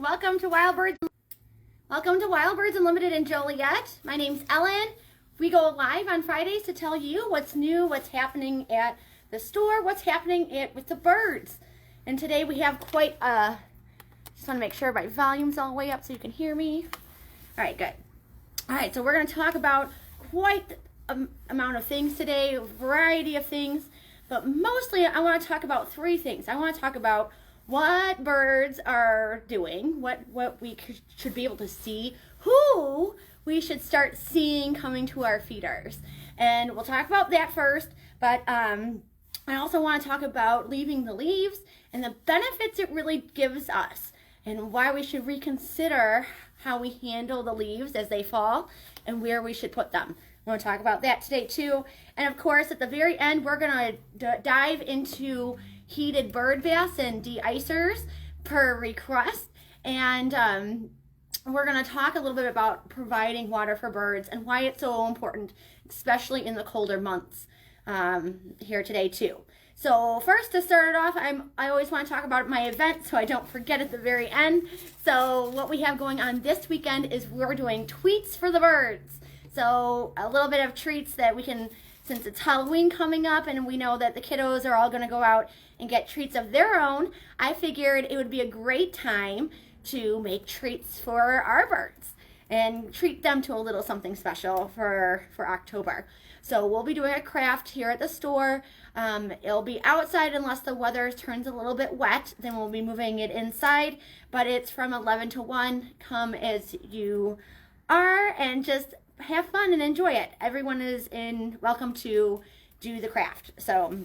Welcome to Wild Birds. Welcome to Wild Birds Unlimited in Joliet. My name's Ellen. We go live on Fridays to tell you what's new, what's happening at the store, what's happening with the birds. And today we have quite a, just want to make sure my volume's all the way up so you can hear me. All right, good. All right, so we're going to talk about quite an amount of things today, a variety of things, but mostly I want to talk about three things. I want to talk about what birds are doing, what we should be able to see, who we should start seeing coming to our feeders. And we'll talk about that first, but I also want to talk about leaving the leaves and the benefits it really gives us and why we should reconsider how we handle the leaves as they fall and where we should put them. I want to talk about that today too. And of course, at the very end, we're going to dive into heated bird baths and de-icers per request. And we're going to talk a little bit about providing water for birds and why it's so important, especially in the colder months here today too. So first, to start it off, I always want to talk about my event so I don't forget at the very end. So what we have going on this weekend is we're doing tweets for the birds. So a little bit of treats that we can, since it's Halloween coming up and we know that the kiddos are all going to go out and get treats of their own, I figured it would be a great time to make treats for our birds and treat them to a little something special for October. So we'll be doing a craft here at the store. It'll be outside unless the weather turns a little bit wet, then we'll be moving it inside, but it's from 11 to 1. Come as you are and just have fun and enjoy it. Everyone is welcome to do the craft. So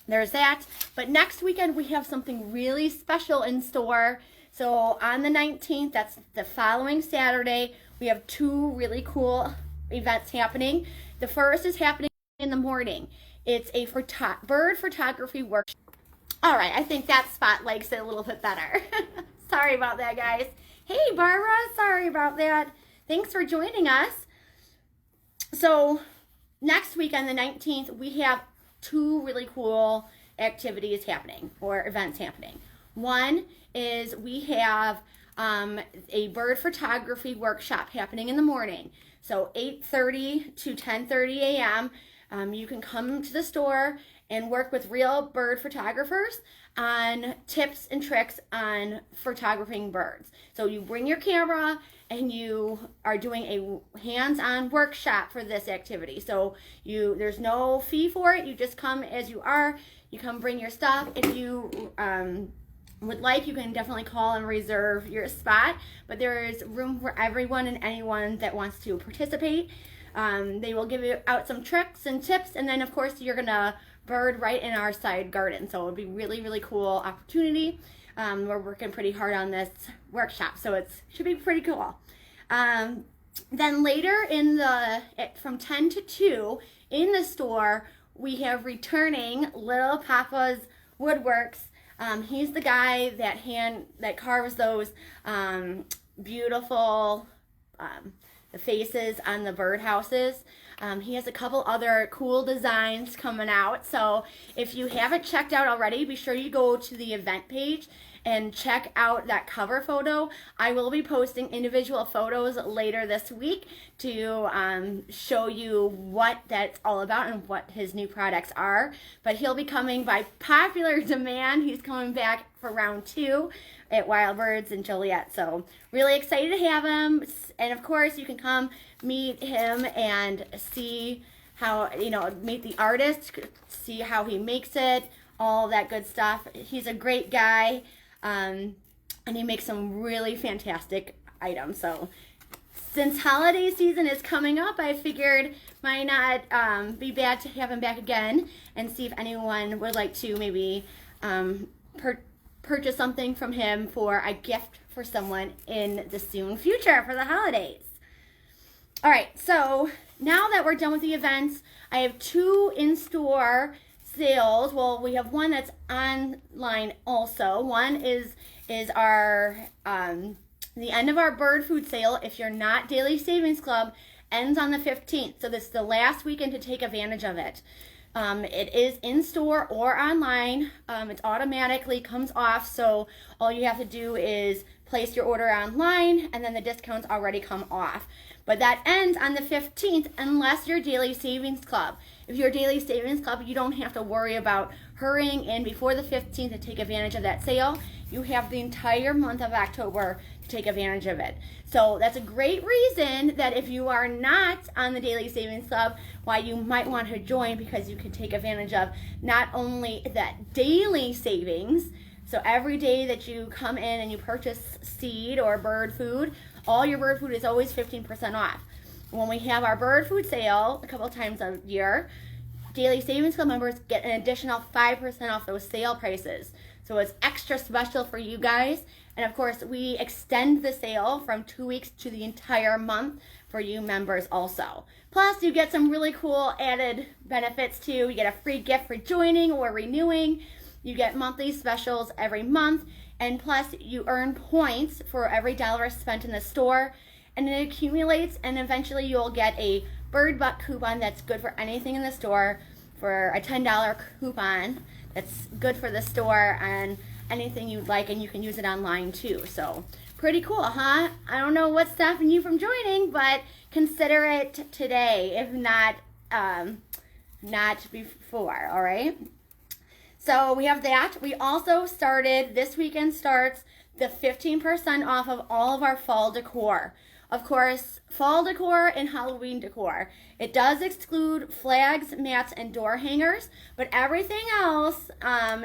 there's that. But next weekend we have something really special in store. So on the 19th, that's the following Saturday, we have two really cool events happening. The first is happening in the morning. It's a bird photography workshop. All right, I think that spot likes it a little bit better. Sorry about that, guys. Hey, Barbara, sorry about that. Thanks for joining us. So next week on the 19th, we have two really cool activities happening or events happening. One is we have a bird photography workshop happening in the morning. So 8:30 to 10:30 a.m. You can come to the store and work with real bird photographers on tips and tricks on photographing birds. So you bring your camera and you are doing a hands-on workshop for this activity. So there's no fee for it. You just come as you are. You come bring your stuff. If you would like, you can definitely call and reserve your spot, but there is room for everyone and anyone that wants to participate. They will give you out some tricks and tips, and then of course you're gonna bird right in our side garden, so it would be really, really cool opportunity. We're working pretty hard on this workshop, so it should be pretty cool. Then later from 10 to 2 in the store, we have returning Little Papa's Woodworks. He's the guy that carves those beautiful the faces on the birdhouses. He has a couple other cool designs coming out. So if you haven't checked out already, be sure you go to the event page and check out that cover photo. I will be posting individual photos later this week to show you what that's all about and what his new products are. But he'll be coming by popular demand. He's coming back for round 2 at Wild Birds in Joliet. So really excited to have him. And of course you can come meet him and see how, meet the artist, see how he makes it, all that good stuff. He's a great guy. And he makes some really fantastic items. So since holiday season is coming up, I figured might not be bad to have him back again and see if anyone would like to maybe purchase something from him for a gift for someone in the soon future for the holidays. All right, so now that we're done with the events, I have 2 in-store sales. Well, we have one that's online also. One is our the end of our bird food sale. If you're not Daily Savings Club, ends on the 15th. So this is the last weekend to take advantage of it. It is in store or online. It automatically comes off, so all you have to do is place your order online, and then the discounts already come off. But that ends on the 15th unless you're Daily Savings Club. If you're a Daily Savings Club, you don't have to worry about hurrying in before the 15th to take advantage of that sale. You have the entire month of October to take advantage of it. So that's a great reason that if you are not on the Daily Savings Club, why you might want to join, because you can take advantage of not only that daily savings, so every day that you come in and you purchase seed or bird food, all your bird food is always 15% off. When we have our bird food sale a couple times a year, Daily Savings Club members get an additional 5% off those sale prices. So it's extra special for you guys. And of course, we extend the sale from 2 weeks to the entire month for you members also. Plus, you get some really cool added benefits too. You get a free gift for joining or renewing. You get monthly specials every month. And plus, you earn points for every dollar spent in the store. And it accumulates, and eventually you'll get a Bird Buck coupon that's good for anything in the store, for a $10 coupon that's good for the store and anything you'd like, and you can use it online too. So pretty cool, huh? I don't know what's stopping you from joining, but consider it today, if not before, all right? So we have that. We also started, this weekend starts the 15% off of all of our fall decor. Of course, fall decor and Halloween decor. It does exclude flags, mats, and door hangers, but everything else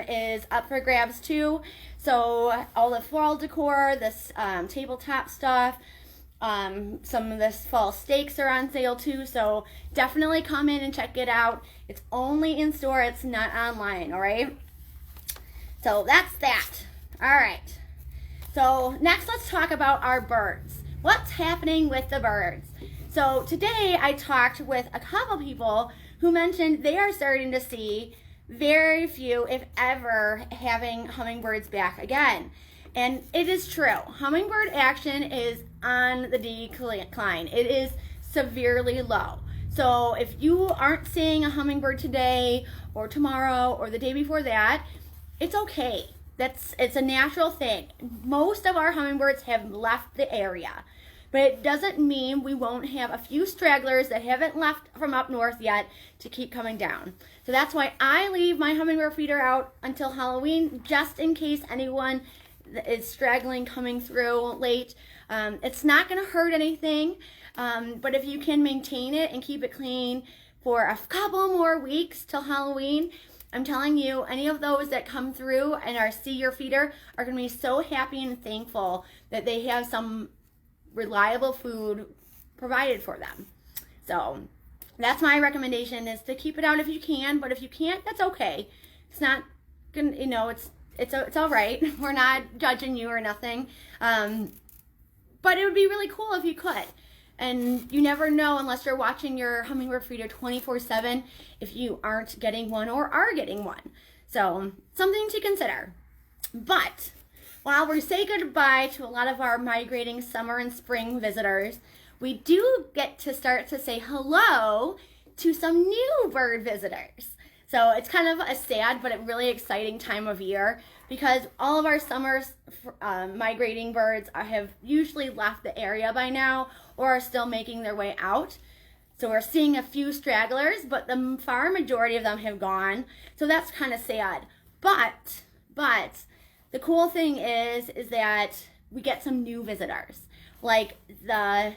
is up for grabs too. So all the fall decor, this tabletop stuff, some of this fall stakes are on sale too. So definitely come in and check it out. It's only in store, it's not online, all right? So that's that. All right. So next, let's talk about our birds. What's happening with the birds? So today I talked with a couple people who mentioned they are starting to see very few, if ever, having hummingbirds back again. And it is true. Hummingbird action is on the decline. It is severely low. So if you aren't seeing a hummingbird today or tomorrow or the day before that, it's okay. It's a natural thing. Most of our hummingbirds have left the area, but it doesn't mean we won't have a few stragglers that haven't left from up north yet to keep coming down. So that's why I leave my hummingbird feeder out until Halloween, just in case anyone is straggling coming through late. It's not going to hurt anything, but if you can maintain it and keep it clean for a couple more weeks till Halloween, I'm telling you, any of those that come through and see your feeder are going to be so happy and thankful that they have some reliable food provided for them. So that's my recommendation, is to keep it out if you can, but if you can't, that's okay. It's not going to, it's all right. We're not judging you or nothing. But it would be really cool if you could. And you never know, unless you're watching your hummingbird feeder 24/7, if you aren't getting one or are getting one. So something to consider. But while we say goodbye to a lot of our migrating summer and spring visitors, we do get to start to say hello to some new bird visitors. So it's kind of a sad but a really exciting time of year, because all of our summer migrating birds have usually left the area by now or are still making their way out. So we're seeing a few stragglers, but the far majority of them have gone. So that's kind of sad. But the cool thing is that we get some new visitors. Like the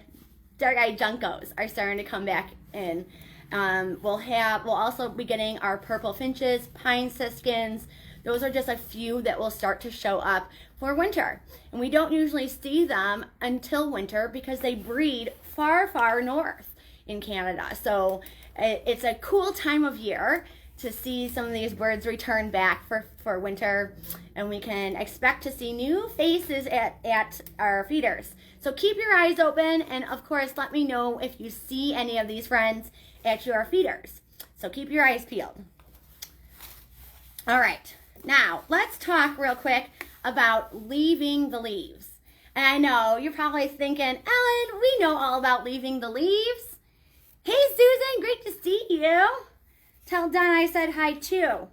dark-eyed juncos are starting to come back in. We'll also be getting our purple finches, pine siskins. Those are just a few that will start to show up for winter. And we don't usually see them until winter because they breed far, far north in Canada. So it's a cool time of year to see some of these birds return back for winter. And we can expect to see new faces at our feeders. So keep your eyes open, and of course let me know if you see any of these friends at your feeders. So keep your eyes peeled. All right, now let's talk real quick about leaving the leaves. And I know you're probably thinking, Ellen, we know all about leaving the leaves. Hey Susan, great to see you. Tell Don I said hi too.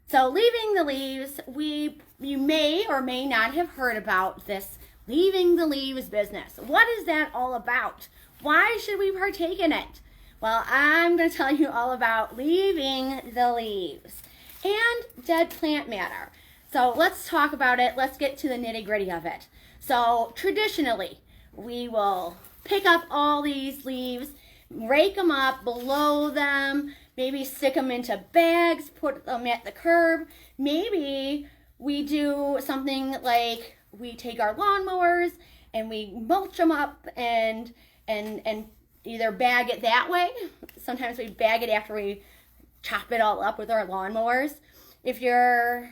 So leaving the leaves, you may or may not have heard about this leaving the leaves business. What is that all about? Why should we partake in it? Well, I'm going to tell you all about leaving the leaves and dead plant matter. So let's talk about it. Let's get to the nitty-gritty of it. So traditionally, we will pick up all these leaves, rake them up, blow them, maybe stick them into bags, put them at the curb. Maybe we do something like we take our lawnmowers and we mulch them up and either bag it that way. Sometimes we bag it after we chop it all up with our lawnmowers. If you're,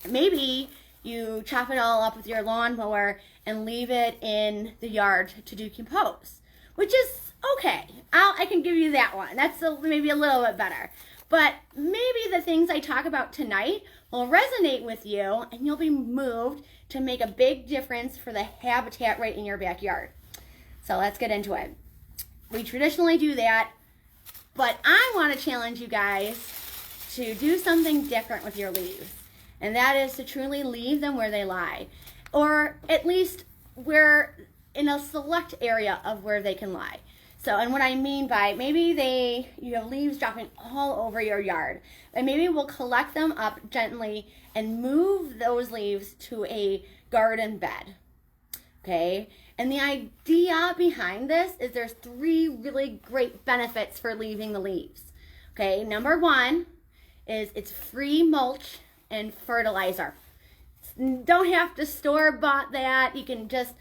maybe you chop it all up with your lawnmower and leave it in the yard to decompose, which is okay. I can give you that one. That's maybe a little bit better. But maybe the things I talk about tonight will resonate with you and you'll be moved to make a big difference for the habitat right in your backyard. So let's get into it. We traditionally do that, but I want to challenge you guys to do something different with your leaves. And that is to truly leave them where they lie, or at least where in a select area of where they can lie. So, and what I mean by maybe you have leaves dropping all over your yard, and maybe we'll collect them up gently and move those leaves to a garden bed. Okay, and the idea behind this is there's 3 really great benefits for leaving the leaves. Okay, number 1 is it's free mulch and fertilizer. Don't have to store-bought that. You can just,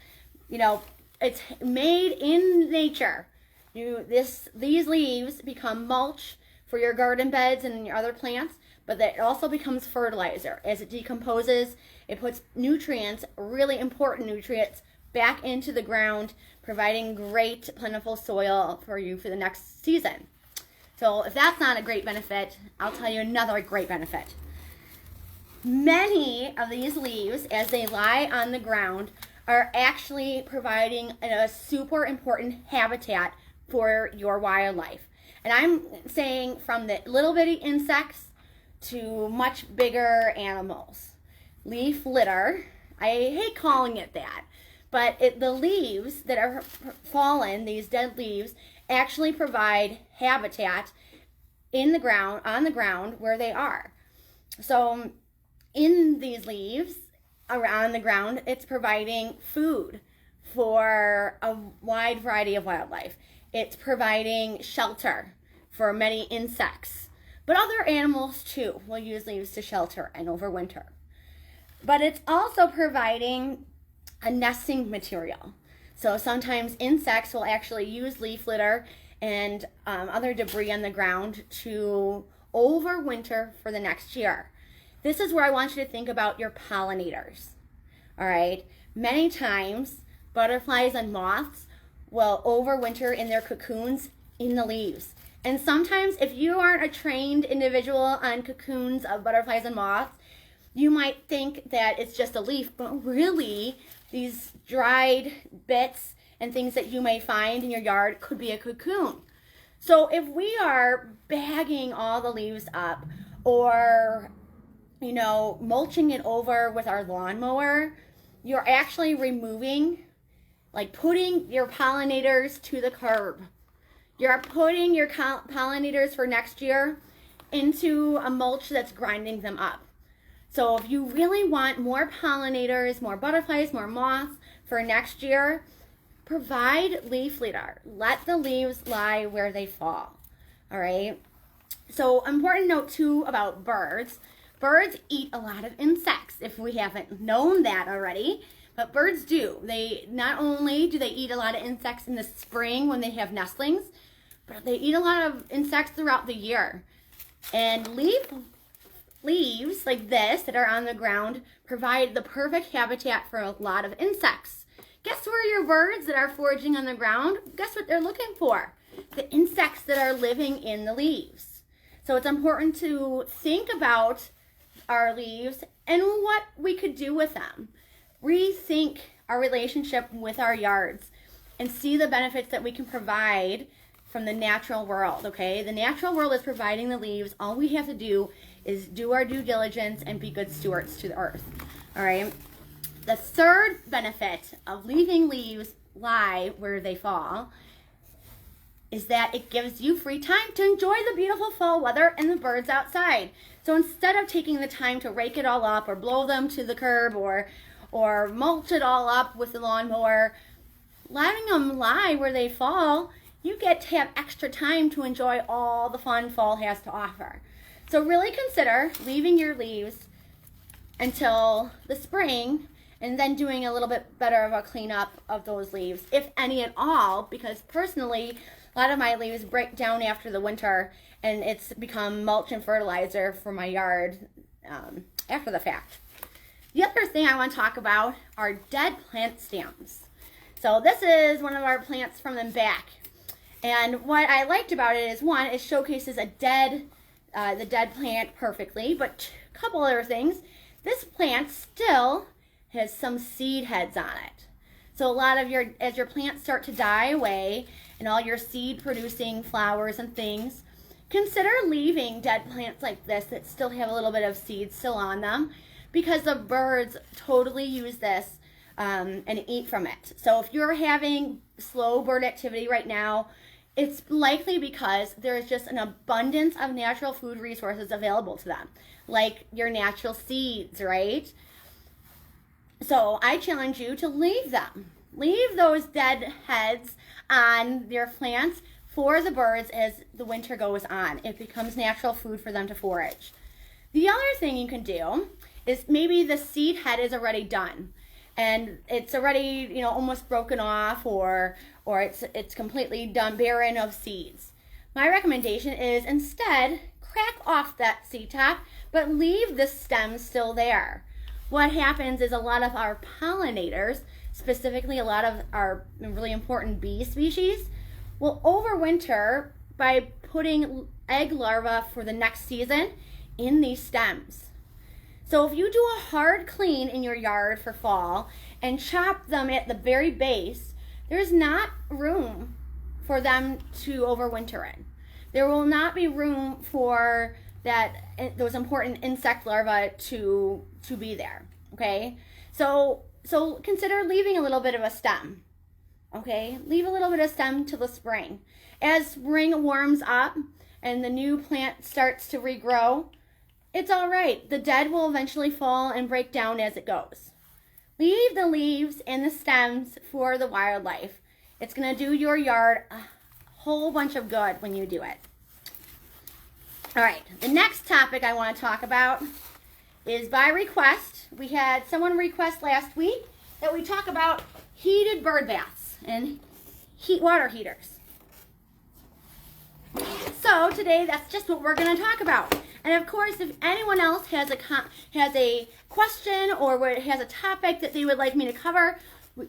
it's made in nature. These leaves become mulch for your garden beds and your other plants, but it also becomes fertilizer. As it decomposes, it puts nutrients, really important nutrients, back into the ground, providing great, plentiful soil for you for the next season. So if that's not a great benefit, I'll tell you another great benefit. Many of these leaves, as they lie on the ground, are actually providing a super important habitat for your wildlife. And I'm saying from the little bitty insects to much bigger animals. Leaf litter, I hate calling it that, but the leaves that are fallen, these dead leaves, actually provide habitat in the ground, on the ground where they are. So in these leaves around the ground, it's providing food for a wide variety of wildlife. It's providing shelter for many insects, but other animals too will use leaves to shelter and overwinter. But it's also providing a nesting material. So sometimes insects will actually use leaf litter and other debris on the ground to overwinter for the next year. This is where I want you to think about your pollinators. All right. Many times, butterflies and moths will overwinter in their cocoons in the leaves. And sometimes, if you aren't a trained individual on cocoons of butterflies and moths, you might think that it's just a leaf, but really, these dried bits and things that you may find in your yard could be a cocoon. So if we are bagging all the leaves up or, mulching it over with our lawnmower, you're actually removing, putting your pollinators to the curb. You're putting your pollinators for next year into a mulch that's grinding them up. So if you really want more pollinators, more butterflies, more moths for next year, provide leaf litter. Let the leaves lie where they fall. All right. So important note too about birds. Birds eat a lot of insects, if we haven't known that already. But birds do. They not only do they eat a lot of insects in the spring when they have nestlings, but they eat a lot of insects throughout the year. And leaves like this that are on the ground provide the perfect habitat for a lot of insects. Guess where your birds that are foraging on the ground, guess what they're looking for? The insects that are living in the leaves. So it's important to think about our leaves and what we could do with them. Rethink our relationship with our yards and see the benefits that we can provide from the natural world, okay? The natural world is providing the leaves. All we have to do is do our due diligence and be good stewards to the earth, all right? The third benefit of leaving leaves lie where they fall is that it gives you free time to enjoy the beautiful fall weather and the birds outside. So instead of taking the time to rake it all up or blow them to the curb or mulch it all up with the lawnmower, letting them lie where they fall, you get to have extra time to enjoy all the fun fall has to offer. So really consider leaving your leaves until the spring and then doing a little bit better of a cleanup of those leaves, if any at all, because personally, a lot of my leaves break down after the winter and it's become mulch and fertilizer for my yard after the fact. The other thing I want to talk about are dead plant stems. So this is one of our plants from the back. And what I liked about it is, one, it showcases the dead plant perfectly, but a couple other things. This plant still has some seed heads on it. So a lot of as your plants start to die away and all your seed producing flowers and things, consider leaving dead plants like this that still have a little bit of seed still on them, because the birds totally use this and eat from it. So if you're having slow bird activity right now, it's likely because there is just an abundance of natural food resources available to them, like your natural seeds, right? So I challenge you to leave them. Leave those dead heads on your plants for the birds as the winter goes on. It becomes natural food for them to forage. The other thing you can do is maybe the seed head is already done and it's already, almost broken off, or it's completely done, barren of seeds. My recommendation is instead crack off that seed top, but leave the stem still there. What happens is a lot of our pollinators, specifically a lot of our really important bee species, will overwinter by putting egg larvae for the next season in these stems. So if you do a hard clean in your yard for fall and chop them at the very base, there's not room for them to overwinter in. There will not be room for those important insect larvae to be there, okay? So consider leaving a little bit of a stem, okay? Leave a little bit of stem till the spring. As spring warms up and the new plant starts to regrow, it's all right. The dead will eventually fall and break down as it goes. Leave the leaves and the stems for the wildlife. It's going to do your yard a whole bunch of good when you do it. All right, the next topic I want to talk about is by request. We had someone request last week that we talk about heated bird baths and water heaters. So today, that's just what we're going to talk about. And of course, if anyone else has a question or has a topic that they would like me to cover,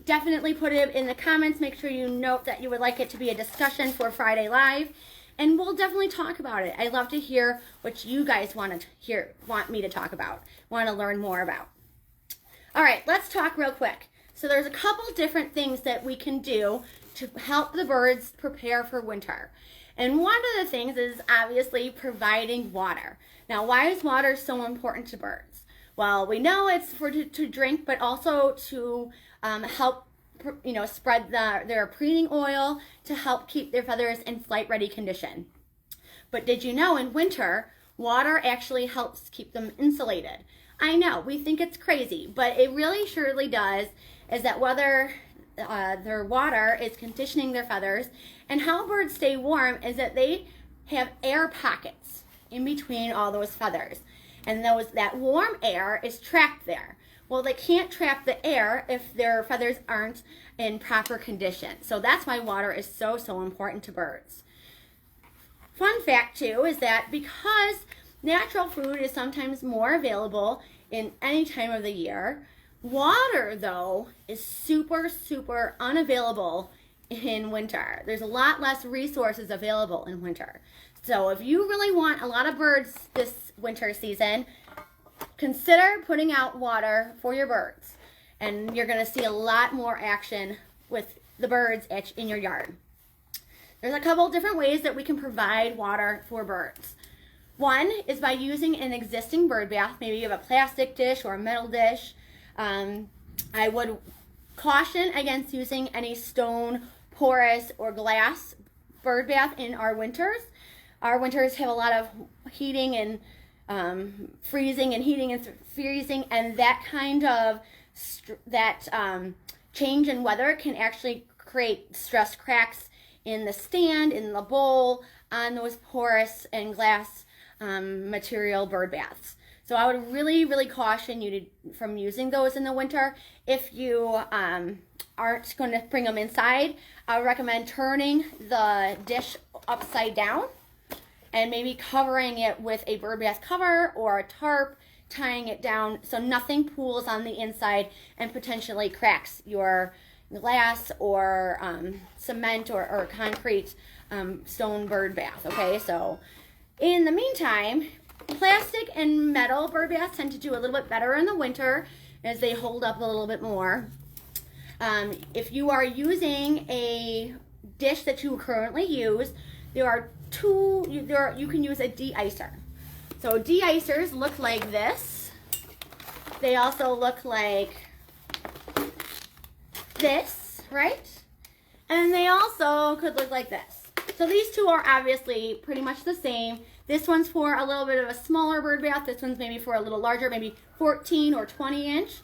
definitely put it in the comments. Make sure you note that you would like it to be a discussion for Friday Live, and we'll definitely talk about it. I'd love to hear what you guys want me to talk about, want to learn more about. All right, let's talk real quick. So there's a couple different things that we can do to help the birds prepare for winter. And one of the things is obviously providing water. Now, why is water so important to birds? Well, we know it's to drink, but also to help spread their preening oil to help keep their feathers in flight-ready condition. But did you know in winter, water actually helps keep them insulated? I know, we think it's crazy, but it really surely does, is that whether their water is conditioning their feathers, and how birds stay warm is that they have air pockets in between all those feathers, and that warm air is trapped there. Well, they can't trap the air if their feathers aren't in proper condition. So that's why water is so important to birds. Fun fact too is that because natural food is sometimes more available in any time of the year, water though is super unavailable in winter. There's a lot less resources available in winter. So if you really want a lot of birds this winter season, consider putting out water for your birds, and you're going to see a lot more action with the birds in your yard. There's a couple different ways that we can provide water for birds. One is by using an existing bird bath. Maybe you have a plastic dish or a metal dish. I would caution against using any stone, porous, or glass bird bath in our winters. Our winters have a lot of heating and freezing and heating and freezing, and that kind of change in weather can actually create stress cracks in the stand, in the bowl, on those porous and glass material bird baths. So I would really, really caution you from using those in the winter. If you aren't going to bring them inside, I would recommend turning the dish upside down and maybe covering it with a bird bath cover or a tarp, tying it down so nothing pools on the inside and potentially cracks your glass or cement or concrete stone bird bath. Okay, so in the meantime, plastic and metal bird baths tend to do a little bit better in the winter as they hold up a little bit more. If you are using a dish that you currently use, you can use a de-icer. So de-icers look like this. They also look like this, right? And they also could look like this. So these two are obviously pretty much the same. This one's for a little bit of a smaller bird bath. This one's maybe for a little larger, maybe 14 or 20 inch.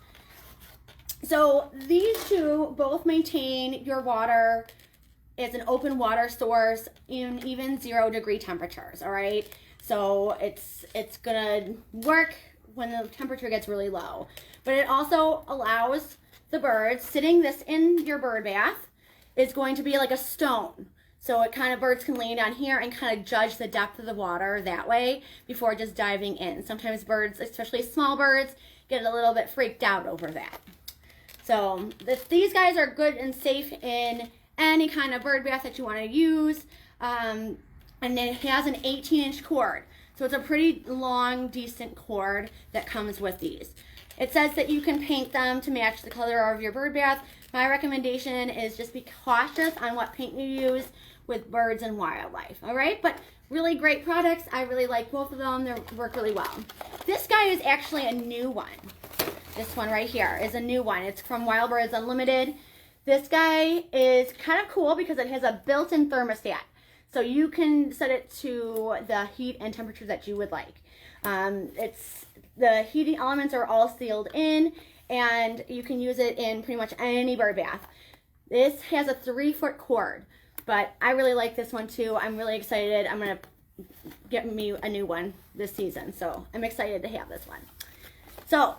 So these two both maintain your water as an open water source in even 0 degree temperatures, all right? So it's gonna work when the temperature gets really low. But it also allows the birds, sitting this in your bird bath is going to be like a stone. So birds can lay down here and kind of judge the depth of the water that way before just diving in. Sometimes birds, especially small birds, get a little bit freaked out over that. So these guys are good and safe in any kind of bird bath that you want to use. And it has an 18-inch cord. So it's a pretty long, decent cord that comes with these. It says that you can paint them to match the color of your bird bath. My recommendation is just be cautious on what paint you use with birds and wildlife, all right? But really great products. I really like both of them. They work really well. This guy is actually a new one. This one right here is a new one. It's from Wild Birds Unlimited. This guy is kind of cool because it has a built-in thermostat. So you can set it to the heat and temperature that you would like. The heating elements are all sealed in, and you can use it in pretty much any bird bath. This has a 3-foot cord, but I really like this one too. I'm really excited. I'm gonna get me a new one this season, so I'm excited to have this one. So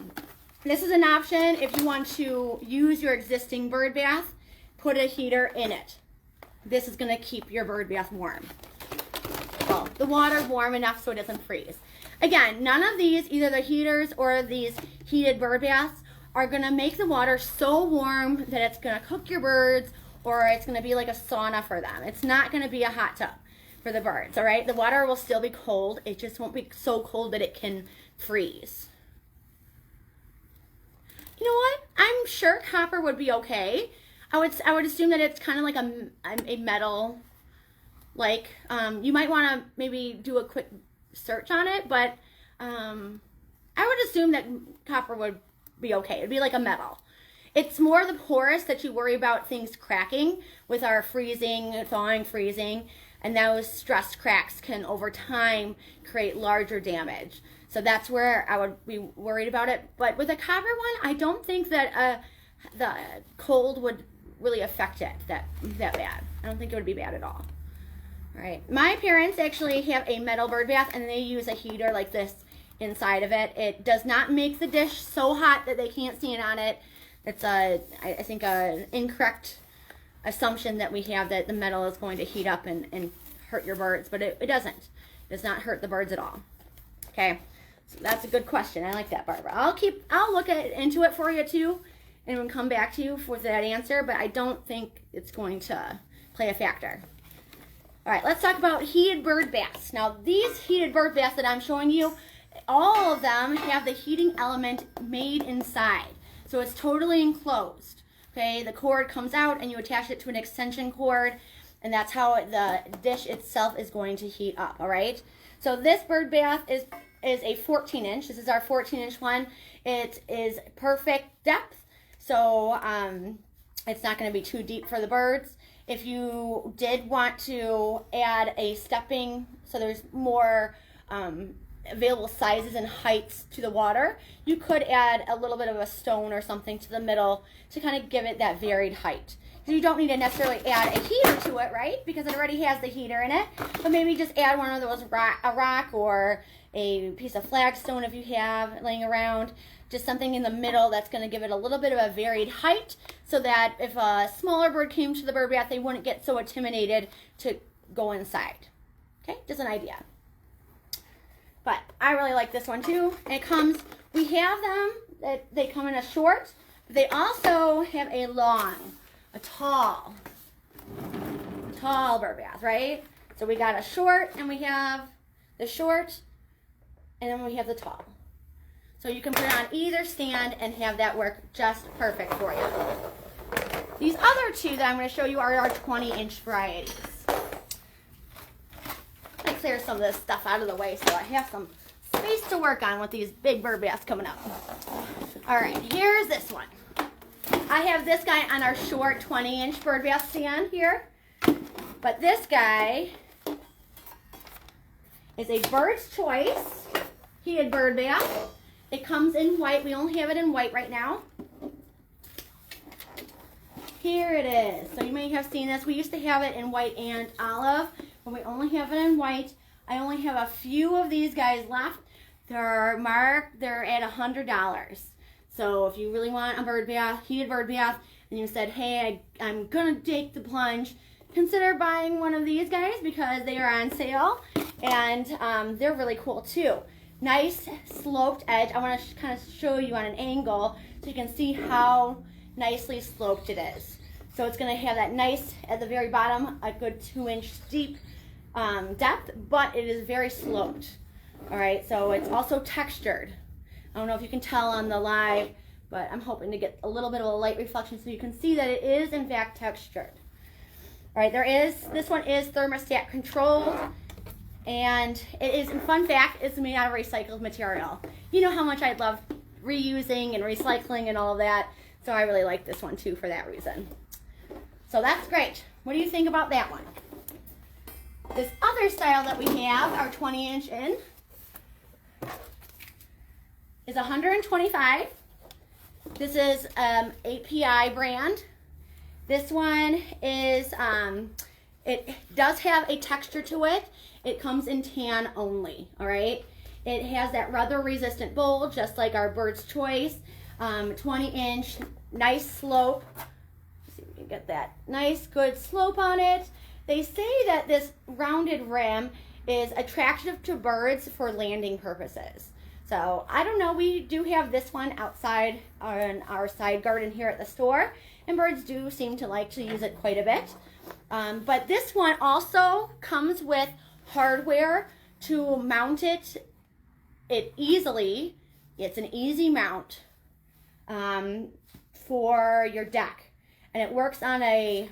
this is an option if you want to use your existing bird bath, put a heater in it. This is gonna keep your bird bath warm. Well, the water warm enough so it doesn't freeze. Again, none of these, either the heaters or these heated bird baths, are gonna make the water so warm that it's gonna cook your birds or it's gonna be like a sauna for them. It's not gonna be a hot tub for the birds, all right? The water will still be cold. It just won't be so cold that it can freeze. You know what? I'm sure copper would be okay. I would assume that it's kind of like a metal, like, you might wanna maybe do a quick search on it, but I would assume that copper would be okay. It'd be like a metal. It's more the porous that you worry about things cracking with our freezing, thawing, freezing, and those stress cracks can over time create larger damage. So that's where I would be worried about it. But with a copper one, I don't think that the cold would really affect it that bad. I don't think it would be bad at all. All right, my parents actually have a metal bird bath and they use a heater like this inside of it. It does not make the dish so hot that they can't stand on it. It's I think an incorrect assumption that we have that the metal is going to heat up and hurt your birds, but it doesn't. It does not hurt the birds at all. Okay, so that's a good question. I like that, Barbara. I'll look into it for you too, and we'll come back to you with that answer, but I don't think it's going to play a factor. All right, let's talk about heated bird baths. Now, these heated bird baths that I'm showing you, all of them have the heating element made inside. So it's totally enclosed, okay? The cord comes out and you attach it to an extension cord, and that's how the dish itself is going to heat up, all right? So this bird bath is a 14-inch. This is our 14-inch one. It is perfect depth. so it's not going to be too deep for the birds. If you did want to add a stepping, so there's more available sizes and heights to the water, you could add a little bit of a stone or something to the middle to kind of give it that varied height. You don't need to necessarily add a heater to it, right? Because it already has the heater in it. But maybe just add one of those a rock or a piece of flagstone if you have laying around. Just something in the middle that's going to give it a little bit of a varied height so that if a smaller bird came to the bird bath, they wouldn't get so intimidated to go inside. Okay, just an idea. But I really like this one too. And it comes, we have them, that they come in a short, but they also have a long, a tall bird bath, right? So we got a short, and we have the short, and then we have the tall. So you can put it on either stand and have that work just perfect for you. These other two that I'm going to show you are our 20-inch varieties. Let me clear some of this stuff out of the way so I have some space to work on with these big bird baths coming up. All right, here's this one. I have this guy on our short 20-inch bird bath stand here. But this guy is a Bird's Choice heated bird bath. It comes in white. We only have it in white right now. Here it is. So you may have seen this. We used to have it in white and olive, but we only have it in white. I only have a few of these guys left. They're marked. They're at $100. So if you really want a bird bath, heated bird bath, and you said, hey, I'm going to take the plunge, consider buying one of these guys because they are on sale, and they're really cool too. Nice sloped edge. I want to kind of show you on an angle so you can see how nicely sloped it is. So it's going to have that nice, at the very bottom, a good 2-inch deep depth, but it is very sloped. All right, so it's also textured. I don't know if you can tell on the live, but I'm hoping to get a little bit of a light reflection so you can see that it is in fact textured. All right, this one is thermostat controlled, and it is, fun fact, it's made out of recycled material. You know how much I love reusing and recycling and all of that, so I really like this one too for that reason. So that's great. What do you think about that one? This other style that we have, our 20-inch in, is $125. This is API brand. This one is, it does have a texture to it. It comes in tan only, all right? It has that weather resistant bowl, just like our Bird's Choice. 20-inch, nice slope. Let's see if we can get that nice, good slope on it. They say that this rounded rim is attractive to birds for landing purposes. So I don't know, we do have this one outside on our side garden here at the store, and birds do seem to like to use it quite a bit. But this one also comes with hardware to mount it easily. It's an easy mount for your deck, and it works on a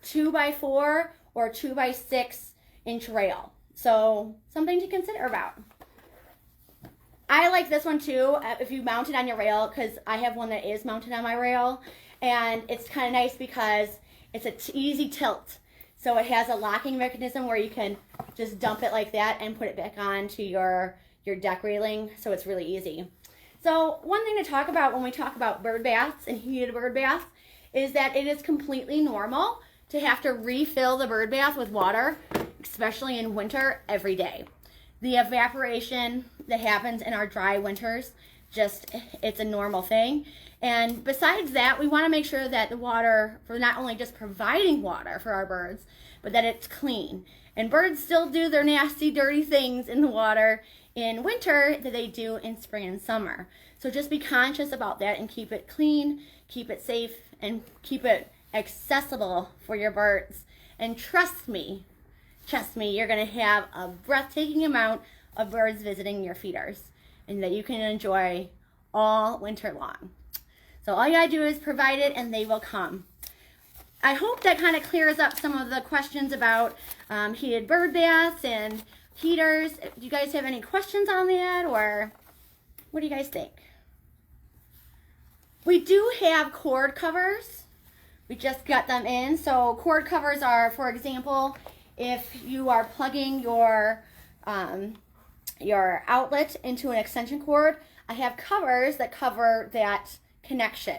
2x4 or 2x6 inch rail. So something to consider about. I like this one too, if you mount it on your rail, because I have one that is mounted on my rail, and it's kind of nice because it's an easy tilt. So it has a locking mechanism where you can just dump it like that and put it back onto your deck railing, so it's really easy. So one thing to talk about when we talk about bird baths and heated bird baths is that it is completely normal to have to refill the bird bath with water, especially in winter, every day. The evaporation that happens in our dry winters, it's a normal thing. And besides that, we want to make sure that the water, for not only just providing water for our birds, but that it's clean. And birds still do their nasty, dirty things in the water in winter that they do in spring and summer. So just be conscious about that and keep it clean, keep it safe, and keep it accessible for your birds. And trust me, you're going to have a breathtaking amount of birds visiting your feeders, and that you can enjoy all winter long. So all you gotta do is provide it and they will come. I hope that kind of clears up some of the questions about heated bird baths and heaters. Do you guys have any questions on that, or what do you guys think? We do have cord covers. We just got them in. So cord covers are, for example, if you are plugging your outlet into an extension cord, I have covers that cover that connection.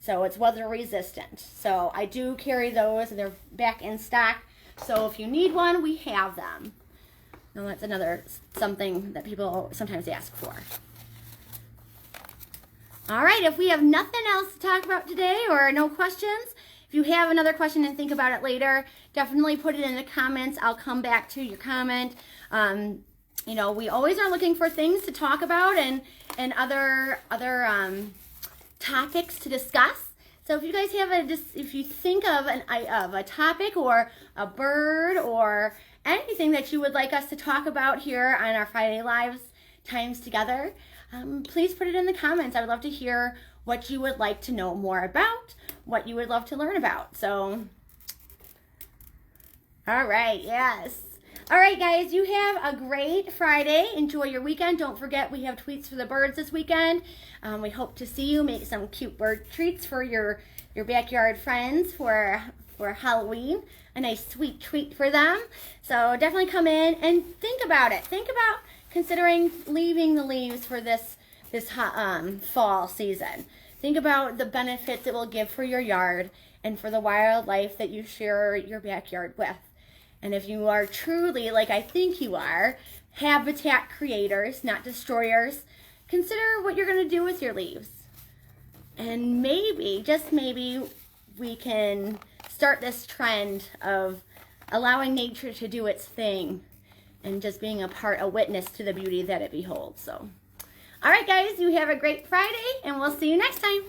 So it's weather resistant. So I do carry those, and they're back in stock. So if you need one, we have them. Now that's another something that people sometimes ask for. All right, if we have nothing else to talk about today or no questions, if you have another question and think about it later, definitely put it in the comments. I'll come back to your comment. You know, we always are looking for things to talk about and other topics to discuss. So if you guys have if you think of a topic or a bird or anything that you would like us to talk about here on our Friday Lives Times Together, please put it in the comments. I would love to hear what you would like to know more about, what you would love to learn about. So, all right, yes. All right, guys, you have a great Friday. Enjoy your weekend. Don't forget, we have Tweets for the Birds this weekend. We hope to see you. Make some cute bird treats for your backyard friends for Halloween. A nice sweet treat for them. So definitely come in and think about it. Think about considering leaving the leaves for this fall season. Think about the benefits it will give for your yard and for the wildlife that you share your backyard with. And if you are truly, like I think you are, habitat creators, not destroyers, consider what you're going to do with your leaves. And maybe, just maybe, we can start this trend of allowing nature to do its thing and just being a witness to the beauty that it beholds. So, all right, guys, you have a great Friday, and we'll see you next time.